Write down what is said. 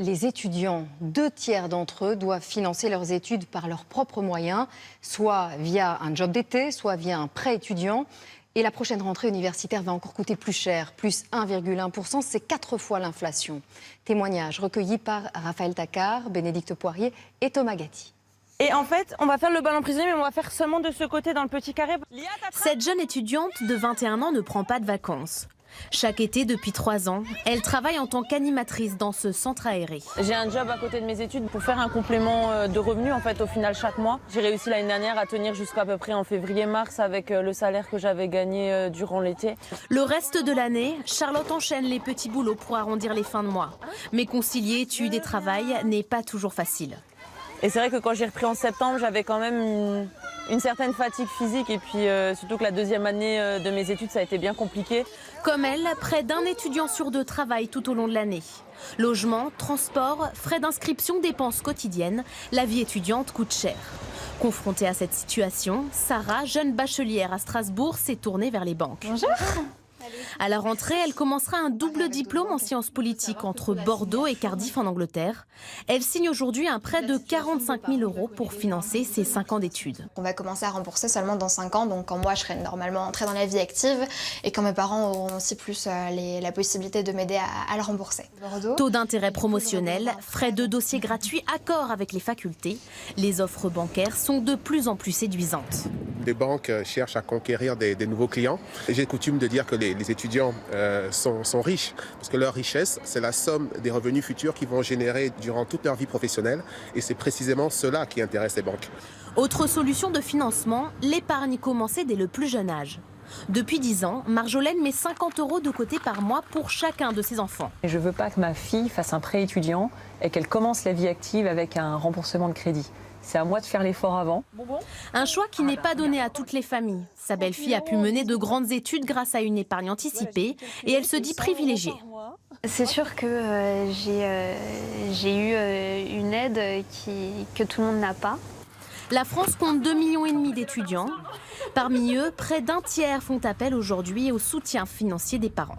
les étudiants. 2/3 d'entre eux doivent financer leurs études par leurs propres moyens, soit via un job d'été, soit via un prêt étudiant. Et la prochaine rentrée universitaire va encore coûter plus cher, plus 1,1%, c'est 4 fois l'inflation. Témoignage recueilli par Raphaël Tacard, Bénédicte Poirier et Thomas Gatti. Et en fait, on va faire le ballon prisonnier, mais on va faire seulement de ce côté, dans le petit carré. Cette jeune étudiante de 21 ans ne prend pas de vacances. Chaque été, depuis 3 ans, elle travaille en tant qu'animatrice dans ce centre aéré. J'ai un job à côté de mes études pour faire un complément de revenus en fait au final chaque mois. J'ai réussi l'année dernière à tenir jusqu'à peu près en février-mars avec le salaire que j'avais gagné durant l'été. Le reste de l'année, Charlotte enchaîne les petits boulots pour arrondir les fins de mois. Mais concilier études et travail n'est pas toujours facile. Et c'est vrai que quand j'ai repris en septembre, j'avais quand même une certaine fatigue physique et puis surtout que la deuxième année de mes études, ça a été bien compliqué. Comme elle, près d'un étudiant sur 2 travaille tout au long de l'année. Logement, transport, frais d'inscription, dépenses quotidiennes, la vie étudiante coûte cher. Confrontée à cette situation, Sarah, jeune bachelière à Strasbourg, s'est tournée vers les banques. Bonjour. À la rentrée, elle commencera un double diplôme en sciences politiques entre Bordeaux et Cardiff en Angleterre. Elle signe aujourd'hui un prêt de 45 000 € pour financer ses 5 ans d'études. On va commencer à rembourser seulement dans 5 ans, donc quand moi je serai normalement entrée dans la vie active et quand mes parents auront aussi plus la possibilité de m'aider à le rembourser. Taux d'intérêt promotionnel, frais de dossier gratuits, accord avec les facultés. Les offres bancaires sont de plus en plus séduisantes. Les banques cherchent à conquérir des nouveaux clients. J'ai coutume de dire que les étudiants sont riches, parce que leur richesse, c'est la somme des revenus futurs qu'ils vont générer durant toute leur vie professionnelle. Et c'est précisément cela qui intéresse les banques. Autre solution de financement, l'épargne commencée dès le plus jeune âge. Depuis 10 ans, Marjolaine met 50 € de côté par mois pour chacun de ses enfants. Je ne veux pas que ma fille fasse un prêt étudiant et qu'elle commence la vie active avec un remboursement de crédit. C'est à moi de faire l'effort avant. Un choix qui n'est pas donné à toutes les familles. Sa belle-fille a pu mener de grandes études grâce à une épargne anticipée et elle se dit privilégiée. C'est sûr que j'ai eu une aide que tout le monde n'a pas. La France compte 2,5 millions d'étudiants. Parmi eux, près d'un tiers font appel aujourd'hui au soutien financier des parents.